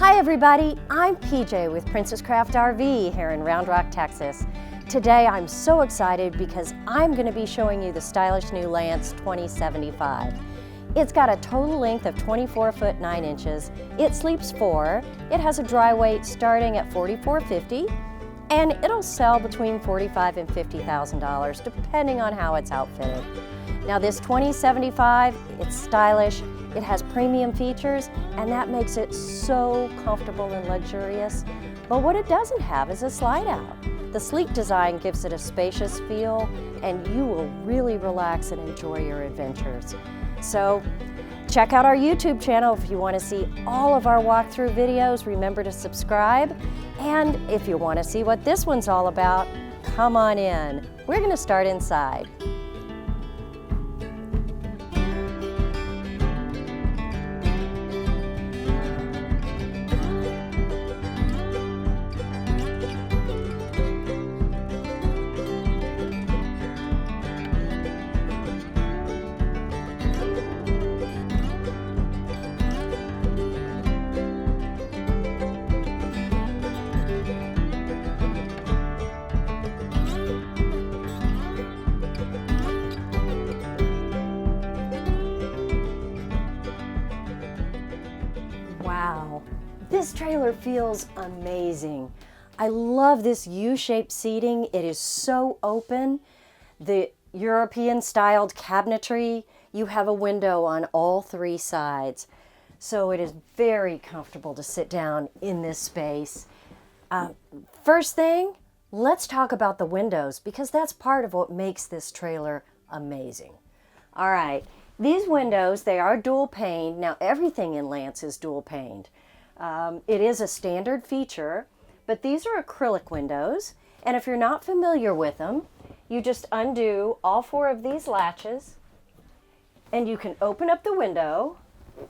Hi everybody, I'm PJ with Princess Craft RV here in Round Rock, Texas. Today I'm so excited because I'm going to be showing you the stylish new Lance 2075. It's got a total length of 24 foot 9 inches. It sleeps 4. It has a dry weight starting at $44.50, and it'll sell between $45,000 and $50,000 depending on how it's outfitted. Now this 2075, it's stylish, it has premium features, and that makes it so comfortable and luxurious. But what it doesn't have is a slide out. The sleek design gives it a spacious feel, and you will really relax and enjoy your adventures. So check out our YouTube channel if you want to see all of our walkthrough videos. Remember to subscribe. And if you want to see what this one's all about, come on in. We're going to start inside. Wow, this trailer feels amazing. I love this U-shaped seating. It is so open. The European styled cabinetry, you have a window on all 3 sides. So it is very comfortable to sit down in this space. First thing, let's talk about the windows because that's part of what makes this trailer amazing. All right. These windows, they are dual paned. Now everything in Lance is dual paned. It is a standard feature, but these are acrylic windows. And if you're not familiar with them, you just undo all 4 of these latches and you can open up the window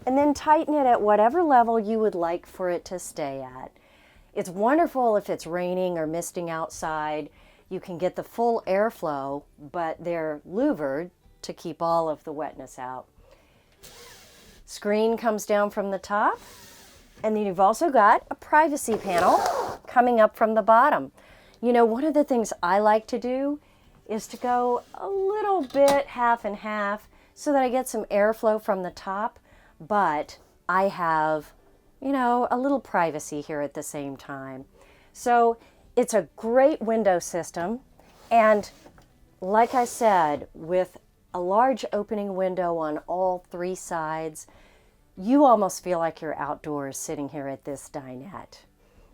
and then tighten it at whatever level you would like for it to stay at. It's wonderful if it's raining or misting outside. You can get the full airflow, but they're louvered to keep all of the wetness out. Screen comes down from the top, and then you've also got a privacy panel coming up from the bottom. You know, one of the things I like to do is to go a little bit half and half so that I get some airflow from the top, but I have, you know, a little privacy here at the same time. So it's a great window system, and like I said, with a large opening window on all 3 sides, you almost feel like you're outdoors sitting here at this dinette.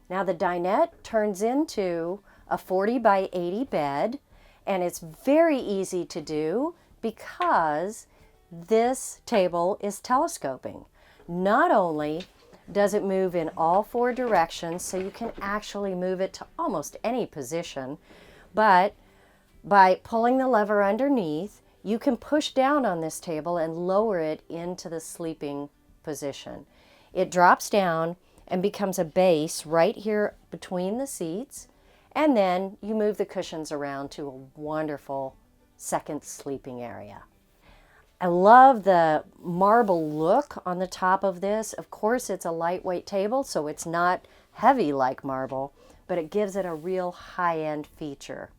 Now the dinette turns into a 40 by 80 bed, and it's very easy to do because this table is telescoping. Not only does it move in all 4 directions, so you can actually move it to almost any position, but by pulling the lever underneath, you can push down on this table and lower it into the sleeping position. It drops down and becomes a base right here between the seats, and then you move the cushions around to a wonderful second sleeping area. I love the marble look on the top of this. Of course, it's a lightweight table, so it's not heavy like marble, but it gives it a real high-end feature.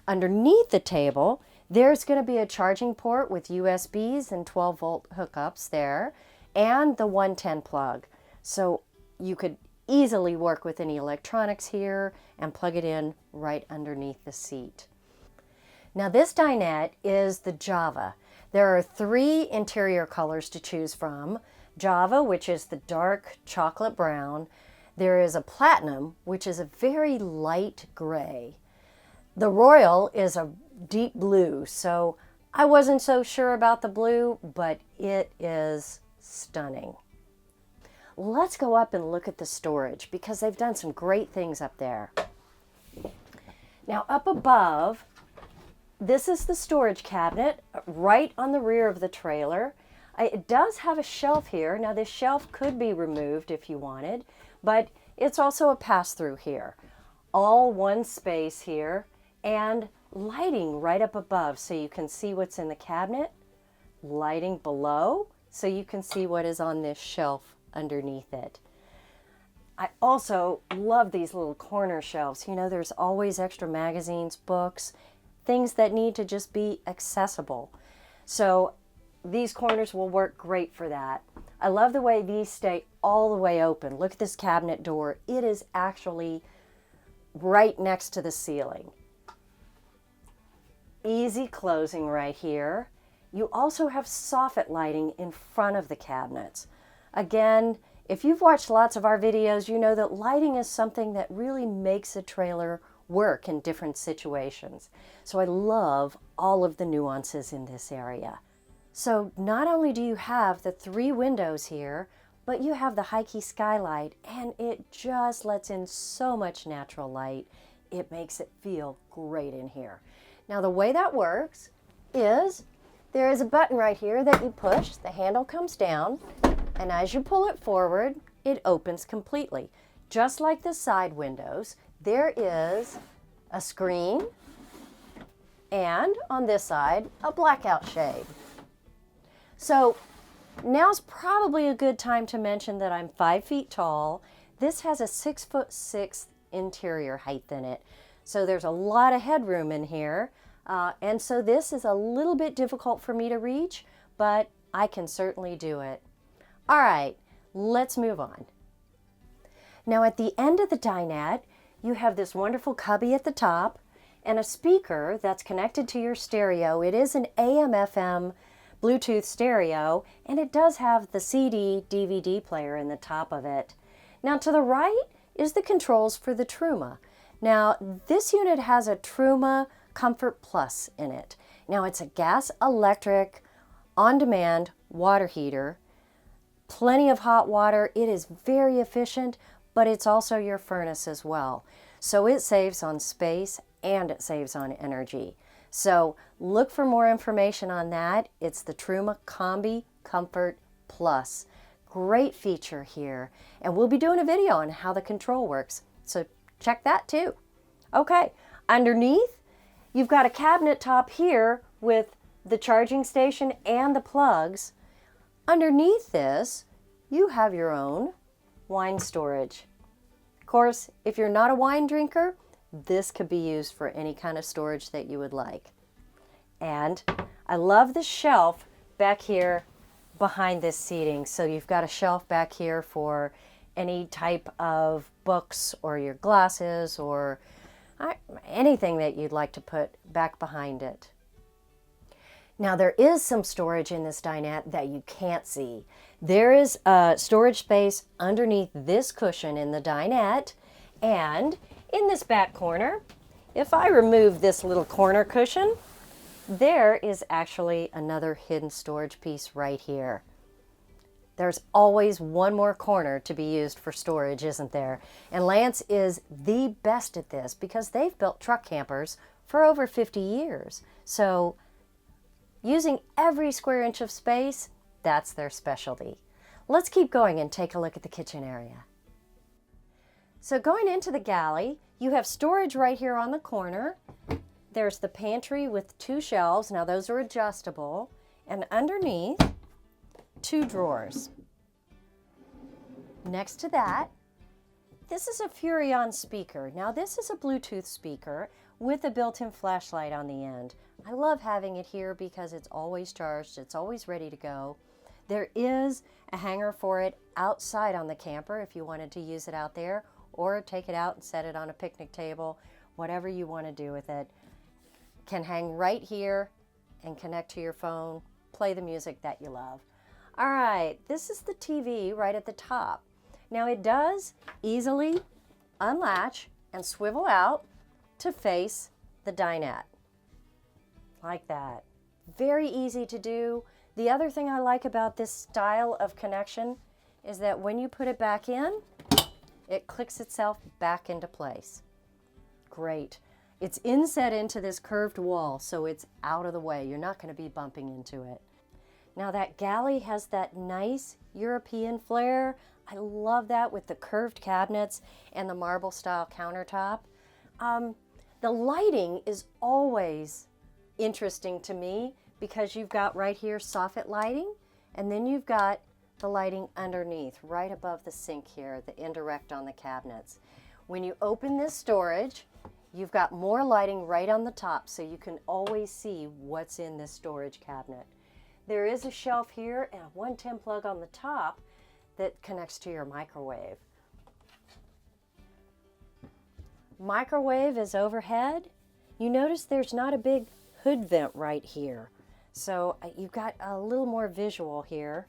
Underneath the table, there's going to be a charging port with USBs and 12-volt hookups there, and the 110 plug. So you could easily work with any electronics here and plug it in right underneath the seat. Now this dinette is the Java. There are 3 interior colors to choose from. Java, which is the dark chocolate brown. There is a platinum, which is a very light gray. The Royal is a deep blue, so I wasn't so sure about the blue, but it is stunning. Let's go up and look at the storage because they've done some great things up there. Now up above, this is the storage cabinet right on the rear of the trailer. It does have a shelf here. Now this shelf could be removed if you wanted, but it's also a pass-through here. All one space here, and lighting right up above so you can see what's in the cabinet, lighting below so you can see what is on this shelf underneath it. I also love these little corner shelves. You know, there's always extra magazines, books, things that need to just be accessible. So these corners will work great for that. I love the way these stay all the way open. Look at this cabinet door. It is actually right next to the ceiling. Easy closing right here. You also have soffit lighting in front of the cabinets. Again, if you've watched lots of our videos, you know that lighting is something that really makes a trailer work in different situations. So I love all of the nuances in this area. So not only do you have the 3 windows here, but you have the high key skylight, and it just lets in so much natural light. It makes it feel great in here. Now the way that works is there is a button right here that you push, the handle comes down, and as you pull it forward, it opens completely. Just like the side windows, there is a screen, and on this side, a blackout shade. So now's probably a good time to mention that I'm 5 feet tall. This has a 6'6" interior height in it. So there's a lot of headroom in here. And so this is a little bit difficult for me to reach, but I can certainly do it. All right, let's move on. Now at the end of the dinette, you have this wonderful cubby at the top and a speaker that's connected to your stereo. It is an AM/FM Bluetooth stereo, and it does have the CD DVD player in the top of it. Now to the right is the controls for the Truma. Now this unit has a Truma Comfort Plus in it. Now it's a gas electric on-demand water heater, plenty of hot water. It is very efficient, but it's also your furnace as well. So it saves on space and it saves on energy. So look for more information on that. It's the Truma Combi Comfort Plus. Great feature here. And we'll be doing a video on how the control works. So check that too. Okay, underneath, you've got a cabinet top here with the charging station and the plugs. Underneath this, you have your own wine storage. Of course, if you're not a wine drinker, this could be used for any kind of storage that you would like. And I love the shelf back here behind this seating. So you've got a shelf back here for any type of books or your glasses or anything that you'd like to put back behind it. Now there is some storage in this dinette that you can't see. There is a storage space underneath this cushion in the dinette, and in this back corner, if I remove this little corner cushion, there is actually another hidden storage piece right here. There's always one more corner to be used for storage, isn't there? And Lance is the best at this because they've built truck campers for over 50 years. So using every square inch of space, that's their specialty. Let's keep going and take a look at the kitchen area. So going into the galley, you have storage right here on the corner. There's the pantry with 2 shelves. Now those are adjustable. And underneath, 2 drawers. Next to that, this is a Furrion speaker. Now this is a Bluetooth speaker with a built-in flashlight on the end. I love having it here because it's always charged, it's always ready to go. There is a hanger for it outside on the camper if you wanted to use it out there, or take it out and set it on a picnic table, whatever you want to do with it. Can hang right here and connect to your phone, play the music that you love. All right, this is the TV right at the top. Now it does easily unlatch and swivel out to face the dinette. Like that. Very easy to do. The other thing I like about this style of connection is that when you put it back in, it clicks itself back into place. Great. It's inset into this curved wall, so it's out of the way. You're not going to be bumping into it. Now that galley has that nice European flair. I love that with the curved cabinets and the marble style countertop. The lighting is always interesting to me because you've got right here soffit lighting, and then you've got the lighting underneath, right above the sink here, the indirect on the cabinets. When you open this storage, you've got more lighting right on the top, so you can always see what's in this storage cabinet. There is a shelf here and a 110 plug on the top that connects to your microwave. Microwave is overhead. You notice there's not a big hood vent right here, so you've got a little more visual here.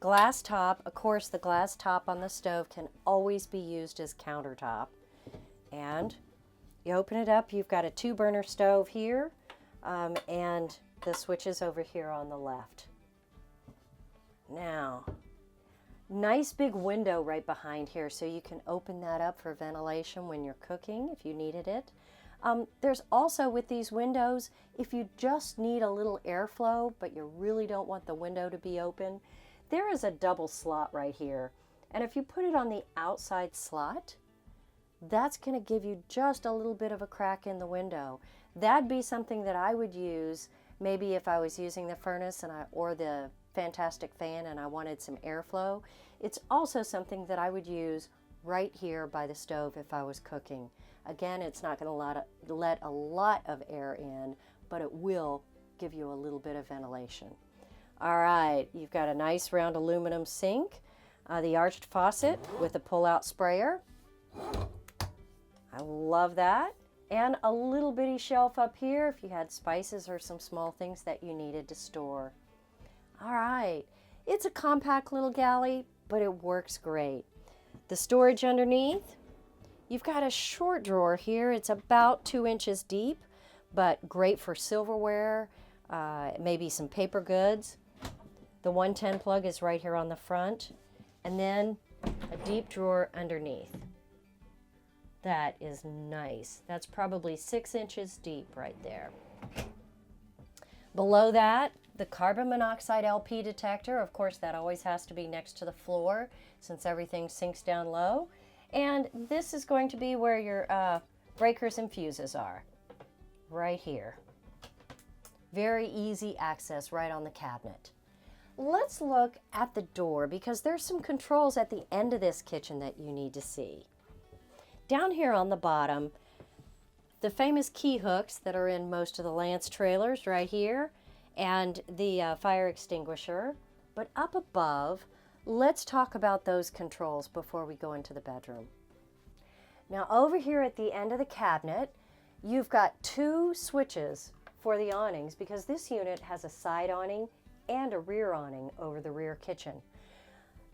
Glass top, of course the glass top on the stove can always be used as countertop. And you open it up, you've got a 2-burner stove here, and the switch is over here on the left. Now, nice big window right behind here, so you can open that up for ventilation when you're cooking if you needed it. There's also, with these windows, if you just need a little airflow but you really don't want the window to be open, there is a double slot right here. And if you put it on the outside slot, that's going to give you just a little bit of a crack in the window. That'd be something that I would use maybe if I was using the furnace or the fantastic fan and I wanted some airflow. It's also something that I would use right here by the stove if I was cooking. Again, it's not going to let a lot of air in, but it will give you a little bit of ventilation. All right, you've got a nice round aluminum sink, the arched faucet with a pull-out sprayer. I love that. And a little bitty shelf up here if you had spices or some small things that you needed to store. All right, it's a compact little galley, but it works great. The storage underneath, you've got a short drawer here. It's about 2 inches deep, but great for silverware, maybe some paper goods. The 110 plug is right here on the front, and then a deep drawer underneath. That is nice. That's probably 6 inches deep right there. Below that, the carbon monoxide LP detector. Of course, that always has to be next to the floor since everything sinks down low. And this is going to be where your breakers and fuses are, right here. Very easy access right on the cabinet. Let's look at the door because there's some controls at the end of this kitchen that you need to see. Down here on the bottom, the famous key hooks that are in most of the Lance trailers right here, and the fire extinguisher. But up above, let's talk about those controls before we go into the bedroom. Now over here at the end of the cabinet, you've got 2 switches for the awnings because this unit has a side awning and a rear awning over the rear kitchen.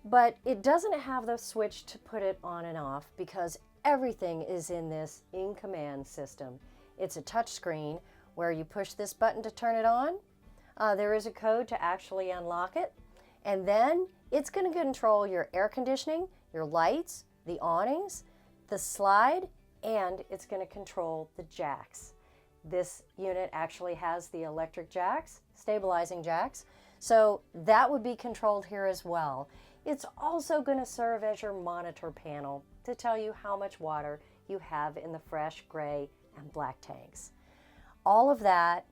But it doesn't have the switch to put it on and off because everything is in this in-command system. It's a touch screen where you push this button to turn it on. There is a code to actually unlock it. And then it's going to control your air conditioning, your lights, the awnings, the slide, and it's going to control the jacks. This unit actually has the electric jacks, stabilizing jacks, so that would be controlled here as well. It's also going to serve as your monitor panel to tell you how much water you have in the fresh, gray, and black tanks. All of that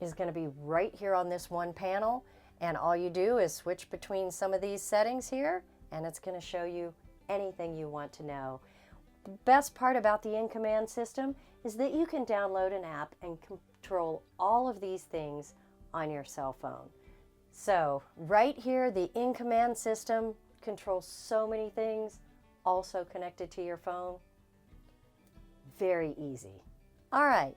is going to be right here on this one panel, and all you do is switch between some of these settings here, and it's going to show you anything you want to know. The best part about the in-command system is that you can download an app and control all of these things on your cell phone. So right here, the in-command system controls so many things, also connected to your phone. Very easy. All right,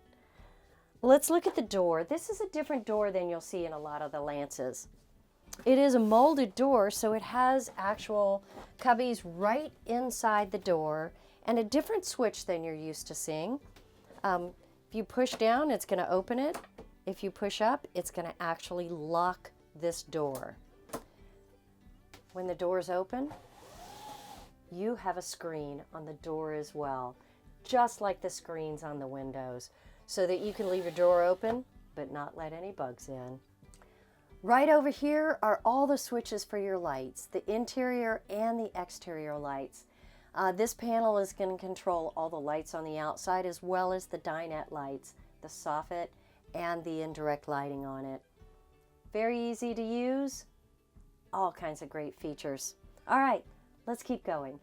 let's look at the door. This is a different door than you'll see in a lot of the Lances. It is a molded door, so it has actual cubbies right inside the door and a different switch than you're used to seeing. If you push down, it's going to open it. If you push up, it's going to actually lock this door. When the door's open, you have a screen on the door as well, just like the screens on the windows, so that you can leave your door open but not let any bugs in. Right over here are all the switches for your lights, the interior and the exterior lights. This panel is going to control all the lights on the outside as well as the dinette lights, the soffit, and the indirect lighting on it. Very easy to use, all kinds of great features. All right, let's keep going.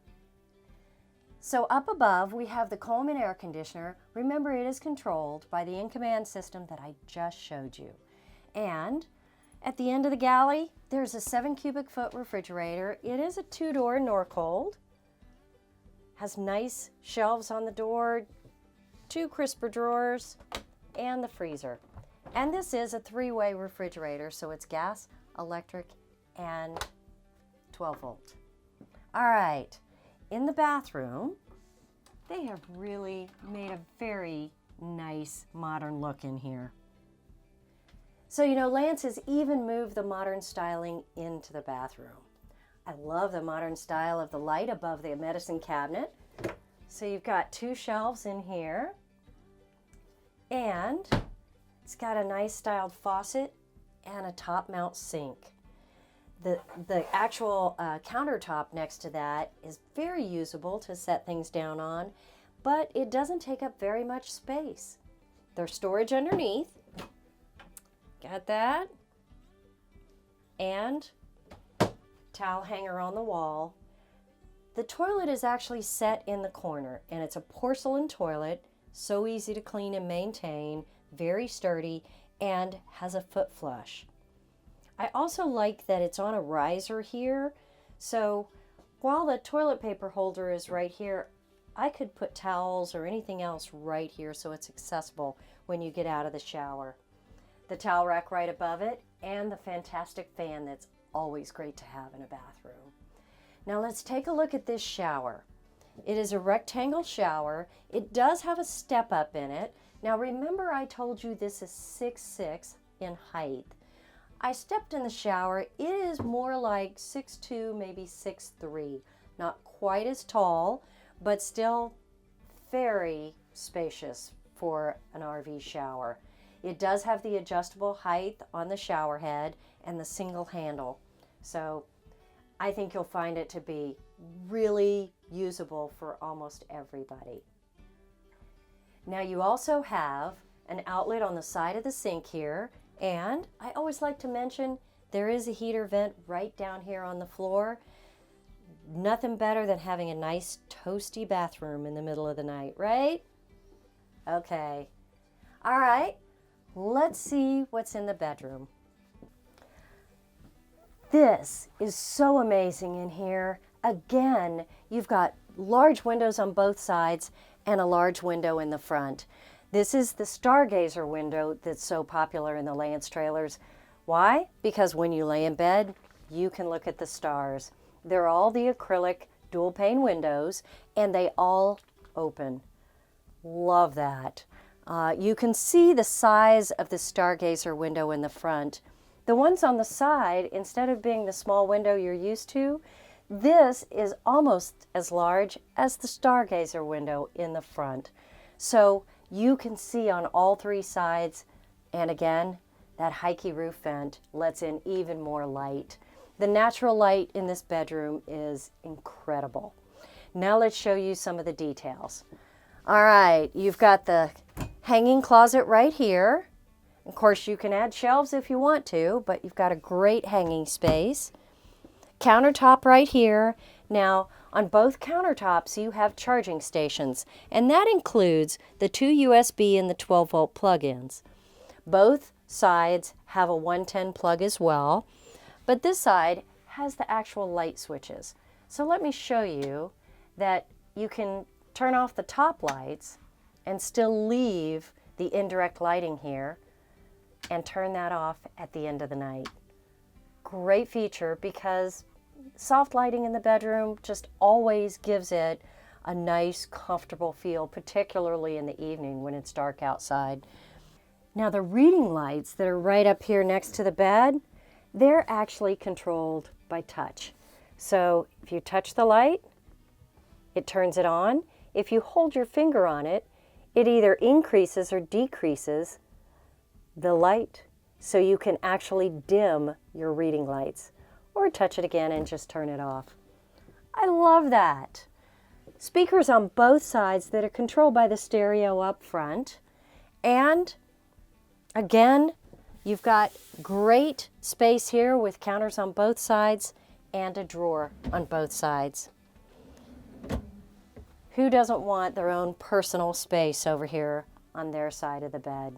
So up above, we have the Coleman air conditioner. Remember, it is controlled by the in-command system that I just showed you. And at the end of the galley, there's a 7 cubic foot refrigerator. It is a 2-door Norcold. Has nice shelves on the door, 2 crisper drawers, and the freezer. And this is a 3-way refrigerator, so it's gas, electric, and 12 volt. All right. In the bathroom, they have really made a very nice modern look in here. So, you know, Lance has even moved the modern styling into the bathroom. I love the modern style of the light above the medicine cabinet. So you've got 2 shelves in here, and it's got a nice styled faucet and a top mount sink. The actual countertop next to that is very usable to set things down on, but it doesn't take up very much space. There's storage underneath. Got that? And towel hanger on the wall. The toilet is actually set in the corner, and it's a porcelain toilet, so easy to clean and maintain, very sturdy, and has a foot flush. I also like that it's on a riser here, so while the toilet paper holder is right here, I could put towels or anything else right here so it's accessible when you get out of the shower. The towel rack right above it, and the fantastic fan that's always great to have in a bathroom. Now let's take a look at this shower. It is a rectangle shower. It does have a step up in it. Now remember, I told you this is 6'6" in height. I stepped in the shower. It is more like 6'2", maybe 6'3". Not quite as tall, but still very spacious for an RV shower. It does have the adjustable height on the shower head and the single handle. So I think you'll find it to be really usable for almost everybody. Now you also have an outlet on the side of the sink here, and I always like to mention there is a heater vent right down here on the floor. Nothing better than having a nice toasty bathroom in the middle of the night, right? Okay. All right, let's see what's in the bedroom. This is so amazing in here. Again, you've got large windows on both sides and a large window in the front. This is the Stargazer window that's so popular in the Lance trailers. Why? Because when you lay in bed, you can look at the stars. They're all the acrylic dual pane windows, and they all open. Love that. You can see the size of the Stargazer window in the front. The ones on the side, instead of being the small window you're used to, this is almost as large as the Stargazer window in the front. So you can see on all 3 sides, and again, that hikey roof vent lets in even more light. The natural light in this bedroom is incredible. Now let's show you some of the details. All right, you've got the hanging closet right here. Of course, you can add shelves if you want to, but you've got a great hanging space. Countertop right here. Now, on both countertops, you have charging stations, and that includes the 2 USB and the 12-volt plug-ins. Both sides have a 110 plug as well, but this side has the actual light switches. So let me show you that you can turn off the top lights and still leave the indirect lighting here and turn that off at the end of the night. Great feature because soft lighting in the bedroom just always gives it a nice, comfortable feel, particularly in the evening when it's dark outside. Now the reading lights that are right up here next to the bed, they're actually controlled by touch. So if you touch the light, it turns it on. If you hold your finger on it, it either increases or decreases the light, so you can actually dim your reading lights, or touch it again and just turn it off. I love that. Speakers on both sides that are controlled by the stereo up front, and again, You've got great space here with counters on both sides and a drawer on both sides. Who doesn't want their own personal space over here on their side of the bed?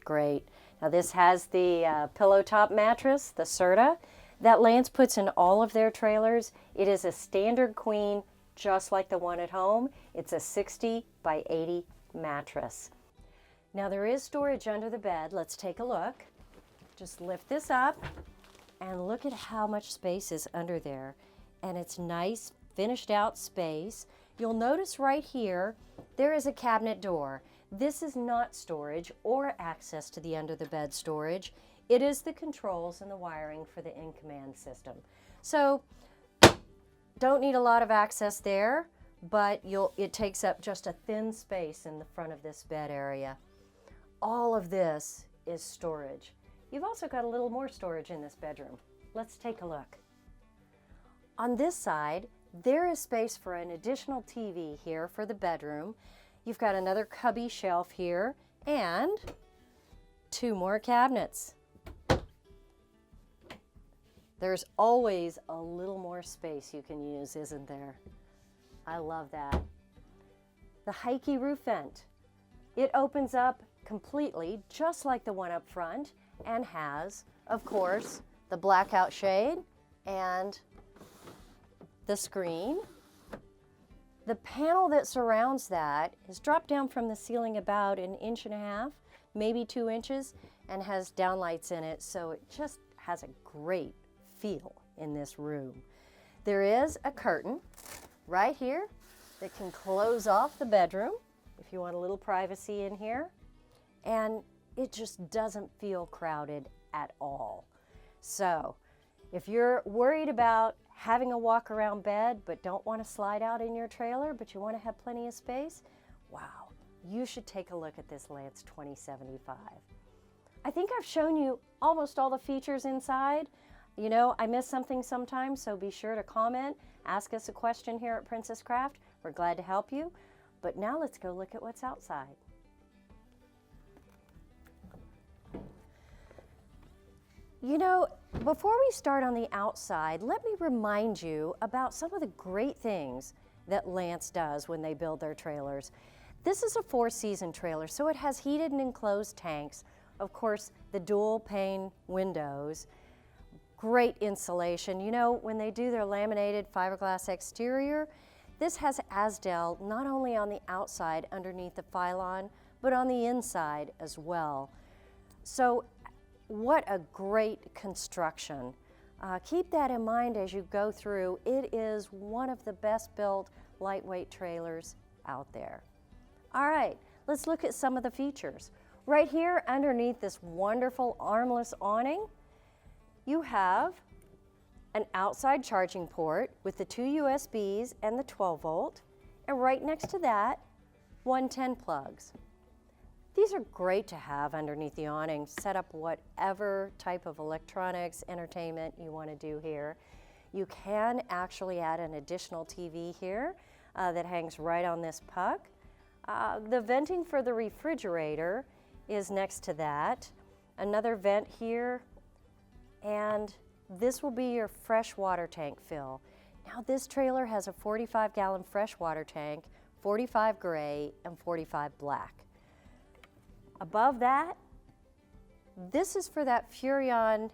Great. Now this has the pillow top mattress, the Serta, that Lance puts in all of their trailers. It is a standard queen, just like the one at home. It's a 60 by 80 mattress. Now there is storage under the bed. Let's take a look. Just lift this up and look at how much space is under there. And it's nice, finished out space. You'll notice right here, there is a cabinet door. This is not storage or access to the under the bed storage. It is the controls and the wiring for the in-command system. So don't need a lot of access there, but it takes up just a thin space in the front of this bed area. All of this is storage. You've also got a little more storage in this bedroom. Let's take a look. On this side, there is space for an additional TV here for the bedroom. You've got another cubby shelf here and 2 more cabinets. There's always a little more space you can use, isn't there? I love that. The Heike roof vent. It opens up completely, just like the one up front, and has, of course, the blackout shade and the screen. The panel that surrounds that is dropped down from the ceiling about 1.5 inches, maybe 2 inches, and has downlights in it, so it just has a great feel in this room. There is a curtain right here that can close off the bedroom if you want a little privacy in here, and it just doesn't feel crowded at all. So if you're worried about having a walk around bed but don't want to slide out in your trailer but you want to have plenty of space, wow, you should take a look at this Lance 2075. I think I've shown you almost all the features inside. You know, I miss something sometimes, so be sure to comment, ask us a question here at Princess Craft. We're glad to help you. But now let's go look at what's outside. You know, before we start on the outside, let me remind you about some of the great things that Lance does when they build their trailers. This is a 4-season trailer, so it has heated and enclosed tanks. Of course, the dual pane windows, great insulation. You know, when they do their laminated fiberglass exterior, this has Azdel not only on the outside underneath the pylon, but on the inside as well. So what a great construction. Keep that in mind as you go through. It is one of the best built lightweight trailers out there. All right, let's look at some of the features. Right here underneath this wonderful armless awning, you have an outside charging port with the 2 USBs and the 12 volt, and right next to that, 110 plugs. These are great to have underneath the awning. Set up whatever type of electronics, entertainment you want to do here. You can actually add an additional TV here that hangs right on this puck. The venting for the refrigerator is next to that. Another vent here, and this will be your fresh water tank fill. Now this trailer has a 45-gallon fresh water tank, 45 gray and 45 black. Above that, this is for that Furrion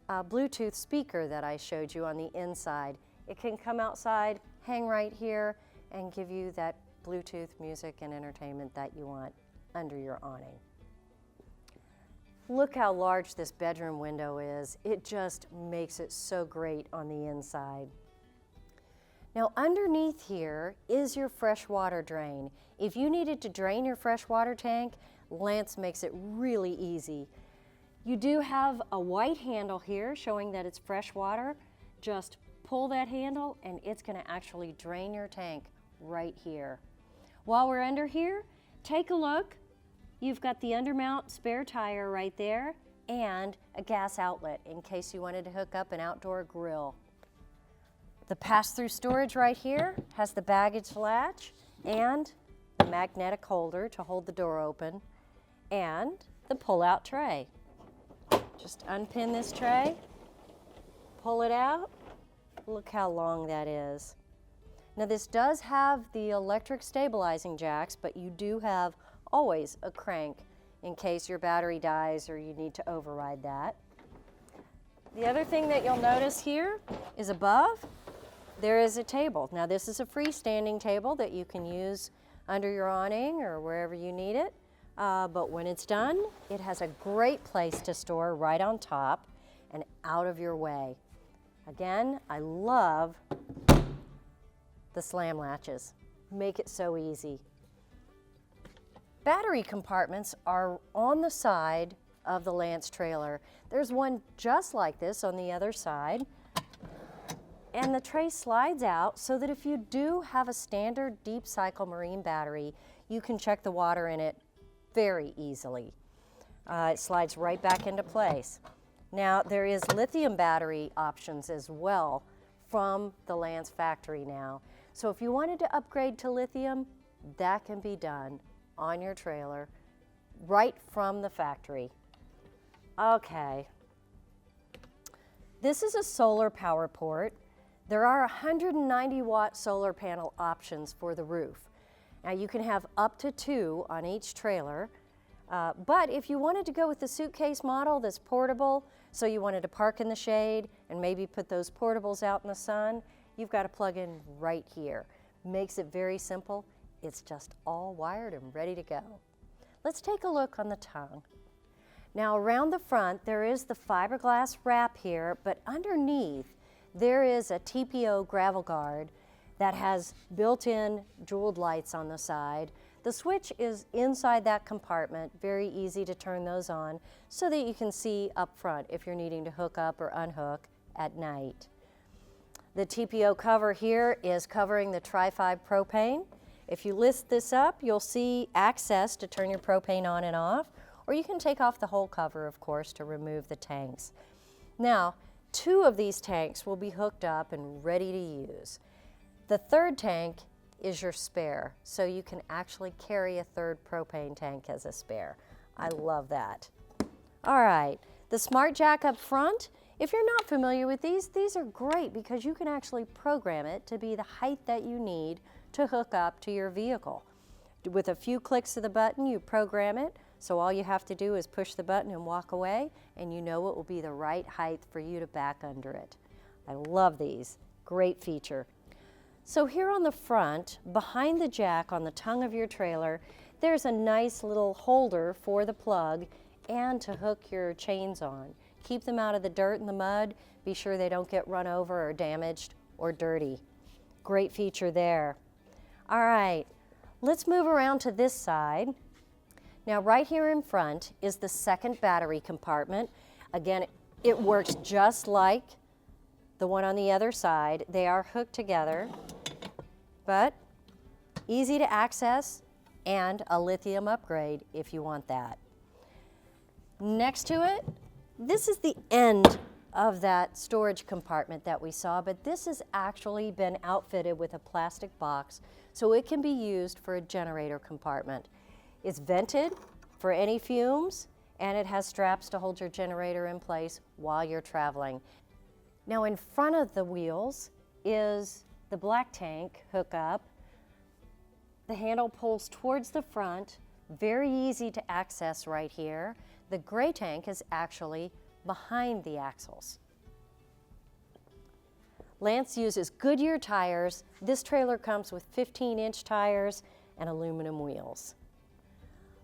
Bluetooth speaker that I showed you on the inside. It can come outside, hang right here, and give you that Bluetooth music and entertainment that you want under your awning. Look how large this bedroom window is. It just makes it so great on the inside. Now underneath here is your fresh water drain. If you needed to drain your fresh water tank, Lance makes it really easy. You do have a white handle here showing that it's fresh water. Just pull that handle and it's going to actually drain your tank right here. While we're under here, take a look. You've got the undermount spare tire right there and a gas outlet in case you wanted to hook up an outdoor grill. The pass-through storage right here has the baggage latch and the magnetic holder to hold the door open and the pull-out tray. Just unpin this tray, pull it out. Look how long that is. Now this does have the electric stabilizing jacks, but you do have always a crank in case your battery dies or you need to override that. The other thing that you'll notice here is above, there is a table. Now this is a freestanding table that you can use under your awning or wherever you need it. But when it's done, it has a great place to store right on top and out of your way. Again, I love the slam latches. Make it so easy. Battery compartments are on the side of the Lance trailer. There's one just like this on the other side. And the tray slides out so that if you do have a standard deep cycle marine battery, you can check the water in it very easily. It slides right back into place. Now there is lithium battery options as well from the Lance factory now. So if you wanted to upgrade to lithium, that can be done on your trailer right from the factory. Okay. This is a solar power port. There are 190-watt solar panel options for the roof. Now you can have up to 2 on each trailer, but if you wanted to go with the suitcase model that's portable, so you wanted to park in the shade and maybe put those portables out in the sun, you've got to plug in right here. Makes it very simple. It's just all wired and ready to go. Let's take a look on the tongue. Now around the front there is the fiberglass wrap here, but underneath there is a TPO gravel guard that has built-in jeweled lights on the side. The switch is inside that compartment, very easy to turn those on so that you can see up front if you're needing to hook up or unhook at night. The TPO cover here is covering the Tri-5 propane. If you lift this up, you'll see access to turn your propane on and off, or you can take off the whole cover, of course, to remove the tanks. Now, 2 of these tanks will be hooked up and ready to use. The 3rd tank is your spare, so you can actually carry a 3rd propane tank as a spare. I love that. All right, the Smart Jack up front, if you're not familiar with these are great because you can actually program it to be the height that you need to hook up to your vehicle. With a few clicks of the button, you program it, so all you have to do is push the button and walk away, and you know it will be the right height for you to back under it. I love these. Great feature. So here on the front, behind the jack on the tongue of your trailer, there's a nice little holder for the plug and to hook your chains on. Keep them out of the dirt and the mud. Be sure they don't get run over or damaged or dirty. Great feature there. All right, let's move around to this side. Now right here in front is the 2nd battery compartment. Again, it works just like the one on the other side. They are hooked together, but easy to access and a lithium upgrade if you want that. Next to it, this is the end of that storage compartment that we saw, but this has actually been outfitted with a plastic box so it can be used for a generator compartment. It's vented for any fumes, and it has straps to hold your generator in place while you're traveling. Now in front of the wheels is the black tank hookup. The handle pulls towards the front, very easy to access right here. The gray tank is actually behind the axles. Lance uses Goodyear tires. This trailer comes with 15-inch tires and aluminum wheels.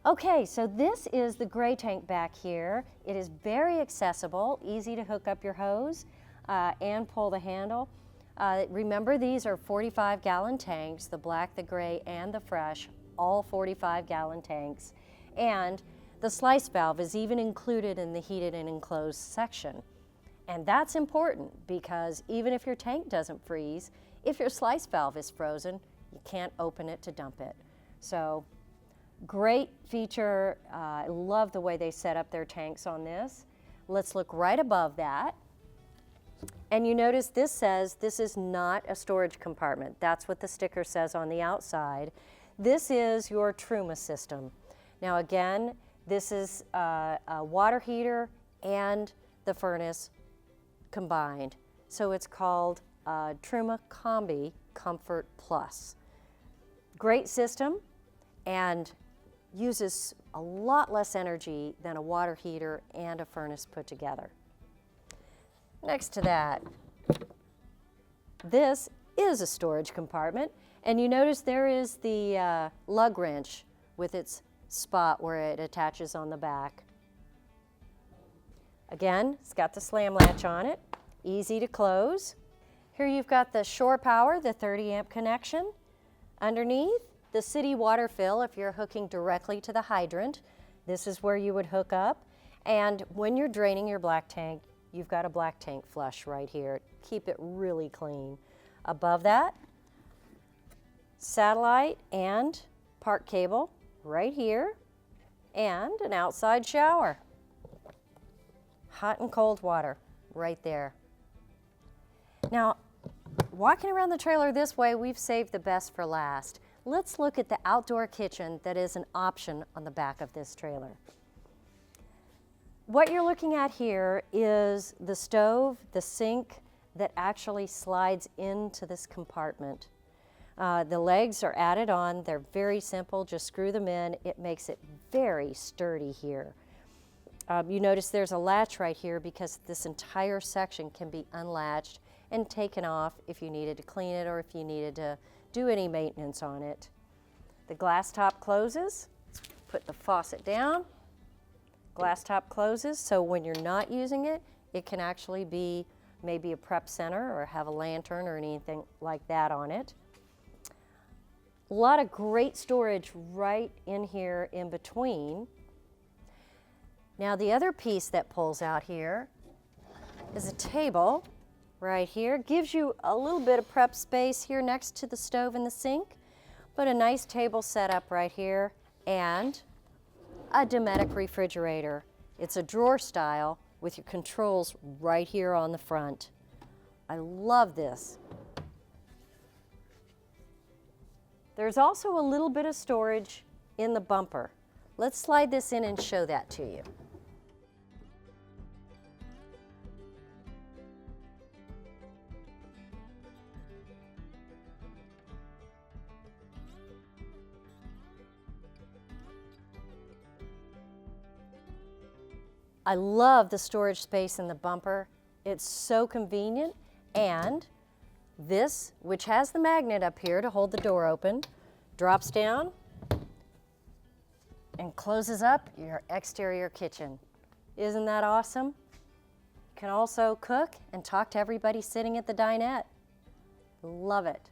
Okay, so this is the gray tank back here. It is very accessible, easy to hook up your hose and pull the handle. Remember, these are 45-gallon tanks, the black, the gray, and the fresh, all 45-gallon tanks. And the slice valve is even included in the heated and enclosed section. And that's important because even if your tank doesn't freeze, if your slice valve is frozen, you can't open it to dump it. So great feature. I love the way they set up their tanks on this. Let's look right above that. And you notice this says this is not a storage compartment. That's what the sticker says on the outside. This is your Truma system. Now again, this is a water heater and the furnace combined. So it's called Truma Combi Comfort Plus. Great system and uses a lot less energy than a water heater and a furnace put together. Next to that, this is a storage compartment, and you notice there is the lug wrench with its spot where it attaches on the back. Again, it's got the slam latch on it, easy to close. Here you've got the shore power, the 30 amp connection. Underneath, the city water fill if you're hooking directly to the hydrant. This is where you would hook up. And when you're draining your black tank, you've got a black tank flush right here. Keep it really clean. Above that, satellite and park cable right here, and an outside shower. Hot and cold water right there. Now, walking around the trailer this way, we've saved the best for last. Let's look at the outdoor kitchen that is an option on the back of this trailer. What you're looking at here is the stove, the sink that actually slides into this compartment. The legs are added on. They're very simple. Just screw them in. It makes it very sturdy here. You notice there's a latch right here because this entire section can be unlatched and taken off if you needed to clean it or if you needed to do any maintenance on it. The glass top closes. Put the faucet down. Glass top closes, so when you're not using it, it can actually be maybe a prep center or have a lantern or anything like that on it. A lot of great storage right in here in between. Now the other piece that pulls out here is a table right here. Gives you a little bit of prep space here next to the stove and the sink, but a nice table set up right here and a Dometic refrigerator. It's a drawer style with your controls right here on the front. I love this. There's also a little bit of storage in the bumper. Let's slide this in and show that to you. I love the storage space in the bumper. It's so convenient, and this, which has the magnet up here to hold the door open, drops down and closes up your exterior kitchen. Isn't that awesome? You can also cook and talk to everybody sitting at the dinette. Love it.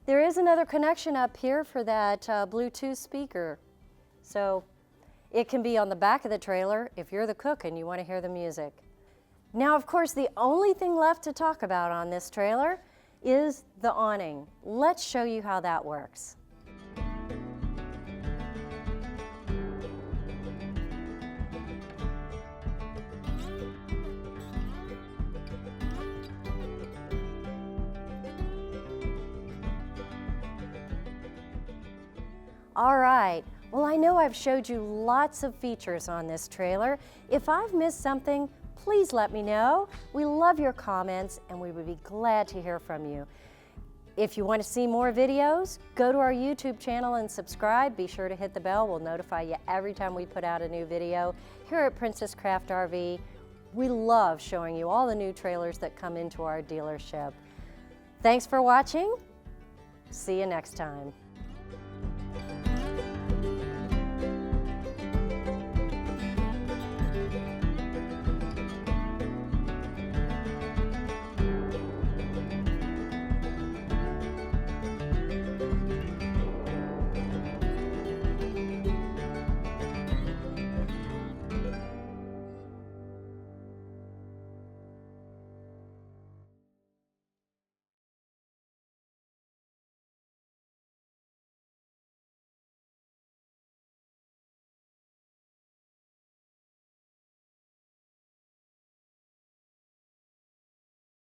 There is another connection up here for that Bluetooth speaker. So it can be on the back of the trailer if you're the cook and you want to hear the music. Now, of course, the only thing left to talk about on this trailer is the awning. Let's show you how that works. All right. Well, I know I've showed you lots of features on this trailer. If I've missed something, please let me know. We love your comments and we would be glad to hear from you. If you want to see more videos, go to our YouTube channel and subscribe. Be sure to hit the bell. We'll notify you every time we put out a new video. Here at Princess Craft RV, we love showing you all the new trailers that come into our dealership. Thanks for watching. See you next time.